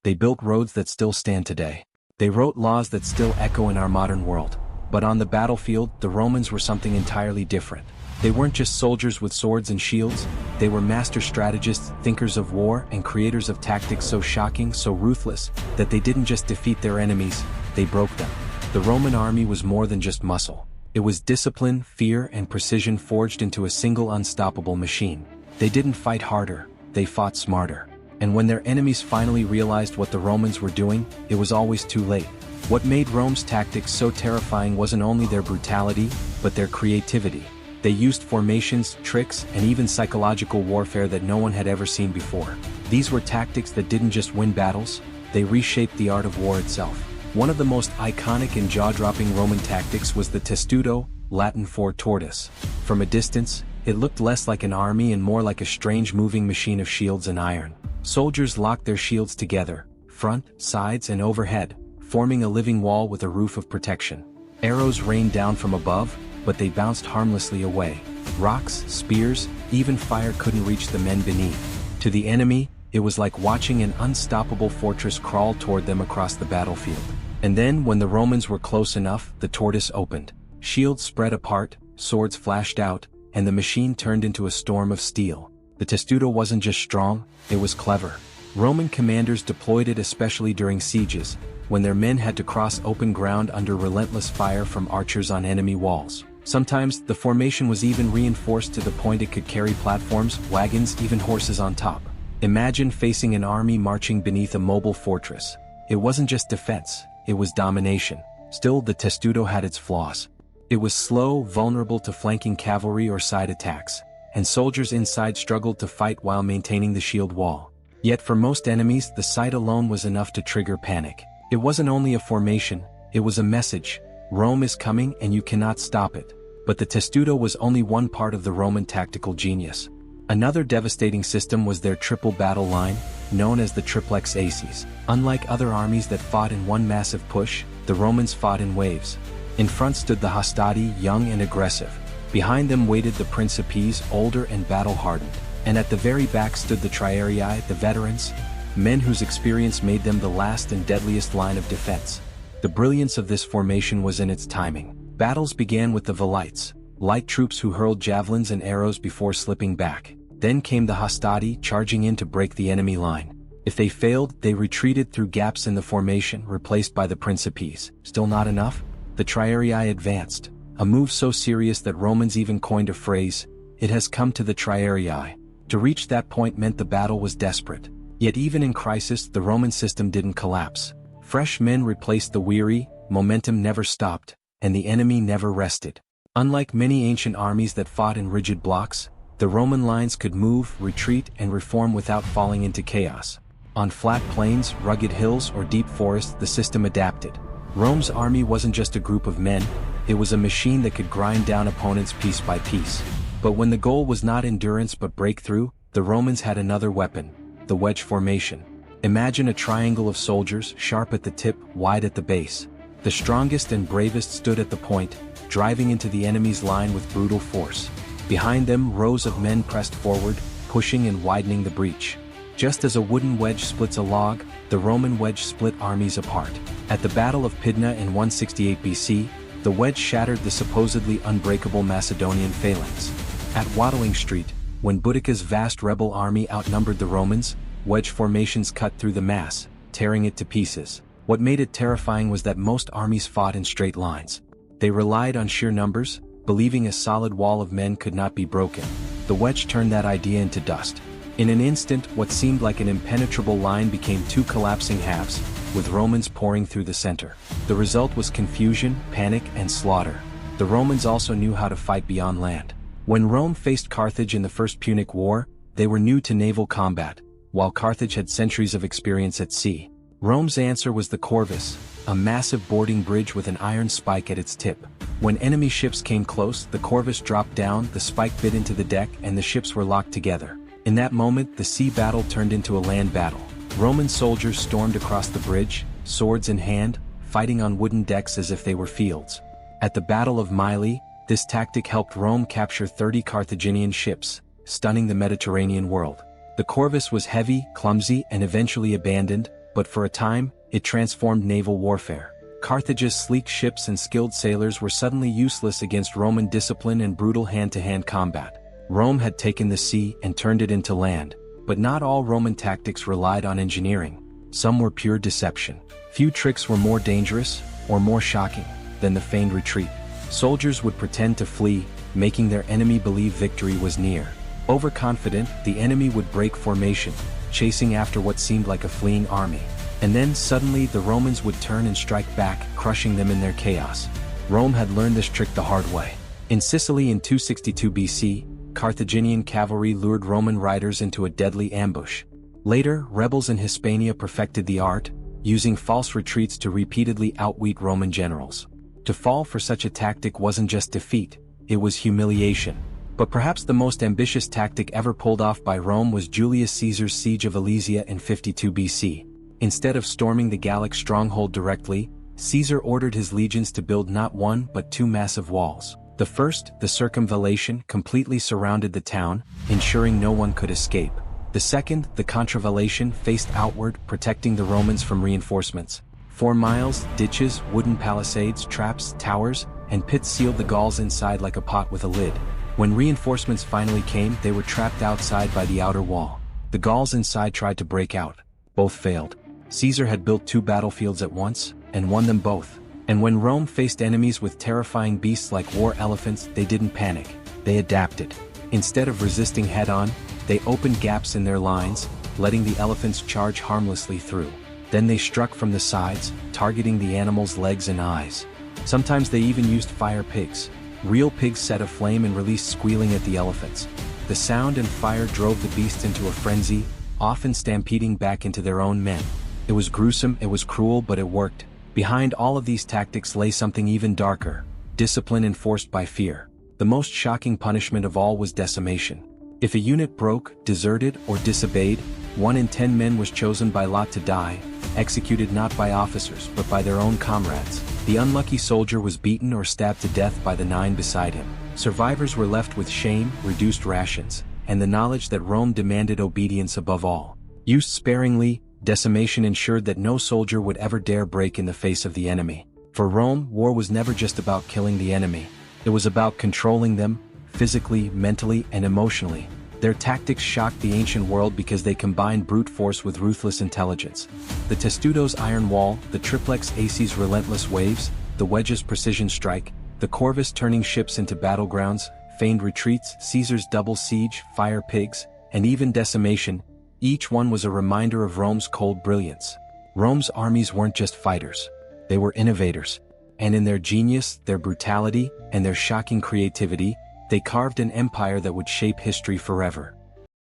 They built roads that still stand today. They wrote laws that still echo in our modern world. But on the battlefield, the Romans were something entirely different. They weren't just soldiers with swords and shields, they were master strategists, thinkers of war, and creators of tactics so shocking, so ruthless, that they didn't just defeat their enemies, they broke them. The Roman army was more than just muscle. It was discipline, fear, and precision forged into a single unstoppable machine. They didn't fight harder, they fought smarter. And when their enemies finally realized what the Romans were doing, it was always too late. What made Rome's tactics so terrifying wasn't only their brutality, but their creativity. They used formations, tricks, and even psychological warfare that no one had ever seen before. These were tactics that didn't just win battles, they reshaped the art of war itself. One of the most iconic and jaw-dropping Roman tactics was the testudo, Latin for tortoise. From a distance, it looked less like an army and more like a strange moving machine of shields and iron. Soldiers locked their shields together, front, sides, and overhead, forming a living wall with a roof of protection. Arrows rained down from above, but they bounced harmlessly away. Rocks, spears, even fire couldn't reach the men beneath. To the enemy, it was like watching an unstoppable fortress crawl toward them across the battlefield. And then, when the Romans were close enough, the tortoise opened. Shields spread apart, swords flashed out, and the machine turned into a storm of steel. The testudo wasn't just strong, it was clever. Roman commanders deployed it especially during sieges, when their men had to cross open ground under relentless fire from archers on enemy walls. Sometimes, the formation was even reinforced to the point it could carry platforms, wagons, even horses on top. Imagine facing an army marching beneath a mobile fortress. It wasn't just defense, it was domination. Still, the testudo had its flaws. It was slow, vulnerable to flanking cavalry or side attacks, and soldiers inside struggled to fight while maintaining the shield wall. Yet for most enemies, the sight alone was enough to trigger panic. It wasn't only a formation, it was a message. Rome is coming and you cannot stop it. But the testudo was only one part of the Roman tactical genius. Another devastating system was their triple battle line, known as the triplex aces. Unlike other armies that fought in one massive push, the Romans fought in waves. In front stood the hastati, young and aggressive. Behind them waited the principes, older and battle-hardened. And at the very back stood the triarii, the veterans, men whose experience made them the last and deadliest line of defense. The brilliance of this formation was in its timing. Battles began with the velites, light troops who hurled javelins and arrows before slipping back. Then came the hastati, charging in to break the enemy line. If they failed, they retreated through gaps in the formation, replaced by the principes. Still not enough? The triarii advanced, a move so serious that Romans even coined a phrase, "It has come to the triarii." To reach that point meant the battle was desperate. Yet even in crisis, the Roman system didn't collapse. Fresh men replaced the weary, momentum never stopped, and the enemy never rested. Unlike many ancient armies that fought in rigid blocks, the Roman lines could move, retreat, and reform without falling into chaos. On flat plains, rugged hills, or deep forests, the system adapted. Rome's army wasn't just a group of men, it was a machine that could grind down opponents piece by piece. But when the goal was not endurance but breakthrough, the Romans had another weapon, the wedge formation. Imagine a triangle of soldiers, sharp at the tip, wide at the base. The strongest and bravest stood at the point, driving into the enemy's line with brutal force. Behind them, rows of men pressed forward, pushing and widening the breach. Just as a wooden wedge splits a log, the Roman wedge split armies apart. At the Battle of Pydna in 168 BC, the wedge shattered the supposedly unbreakable Macedonian phalanx. At Watling Street, when Boudicca's vast rebel army outnumbered the Romans, wedge formations cut through the mass, tearing it to pieces. What made it terrifying was that most armies fought in straight lines. They relied on sheer numbers, believing a solid wall of men could not be broken. The wedge turned that idea into dust. In an instant, what seemed like an impenetrable line became two collapsing halves, with Romans pouring through the center. The result was confusion, panic, and slaughter. The Romans also knew how to fight beyond land. When Rome faced Carthage in the First Punic War, they were new to naval combat, while Carthage had centuries of experience at sea. Rome's answer was the corvus, a massive boarding bridge with an iron spike at its tip. When enemy ships came close, the corvus dropped down, the spike bit into the deck, and the ships were locked together. In that moment, the sea battle turned into a land battle. Roman soldiers stormed across the bridge, swords in hand, fighting on wooden decks as if they were fields. At the Battle of Mylae, this tactic helped Rome capture 30 Carthaginian ships, stunning the Mediterranean world. The corvus was heavy, clumsy, and eventually abandoned, but for a time, it transformed naval warfare. Carthage's sleek ships and skilled sailors were suddenly useless against Roman discipline and brutal hand-to-hand combat. Rome had taken the sea and turned it into land, but not all Roman tactics relied on engineering. Some were pure deception. Few tricks were more dangerous, or more shocking, than the feigned retreat. Soldiers would pretend to flee, making their enemy believe victory was near. Overconfident, the enemy would break formation, chasing after what seemed like a fleeing army. And then suddenly the Romans would turn and strike back, crushing them in their chaos. Rome had learned this trick the hard way. In Sicily in 262 BC, Carthaginian cavalry lured Roman riders into a deadly ambush. Later, rebels in Hispania perfected the art, using false retreats to repeatedly outwit Roman generals. To fall for such a tactic wasn't just defeat, it was humiliation. But perhaps the most ambitious tactic ever pulled off by Rome was Julius Caesar's siege of Alesia in 52 BC. Instead of storming the Gallic stronghold directly, Caesar ordered his legions to build not one but two massive walls. The first, the circumvallation, completely surrounded the town, ensuring no one could escape. The second, the contravallation, faced outward, protecting the Romans from reinforcements. 4 miles, ditches, wooden palisades, traps, towers, and pits sealed the Gauls inside like a pot with a lid. When reinforcements finally came, they were trapped outside by the outer wall. The Gauls inside tried to break out. Both failed. Caesar had built 2 battlefields at once, and won them both. And when Rome faced enemies with terrifying beasts like war elephants, they didn't panic. They adapted. Instead of resisting head-on, they opened gaps in their lines, letting the elephants charge harmlessly through. Then they struck from the sides, targeting the animals' legs and eyes. Sometimes they even used fire pigs. Real pigs set aflame and released squealing at the elephants. The sound and fire drove the beasts into a frenzy, often stampeding back into their own men. It was gruesome, it was cruel, but it worked. Behind all of these tactics lay something even darker: discipline enforced by fear. The most shocking punishment of all was decimation. If a unit broke, deserted, or disobeyed, 1 in 10 men was chosen by lot to die, executed not by officers but by their own comrades. The unlucky soldier was beaten or stabbed to death by the 9 beside him. Survivors were left with shame, reduced rations, and the knowledge that Rome demanded obedience above all. Used sparingly, decimation ensured that no soldier would ever dare break in the face of the enemy. For Rome, war was never just about killing the enemy. It was about controlling them, physically, mentally, and emotionally. Their tactics shocked the ancient world because they combined brute force with ruthless intelligence. The Testudo's iron wall, the triplex Aces' relentless waves, the wedge's precision strike, the Corvus turning ships into battlegrounds, feigned retreats, Caesar's double siege, fire pigs, and even decimation, each one was a reminder of Rome's cold brilliance. Rome's armies weren't just fighters. They were innovators. And in their genius, their brutality, and their shocking creativity, they carved an empire that would shape history forever.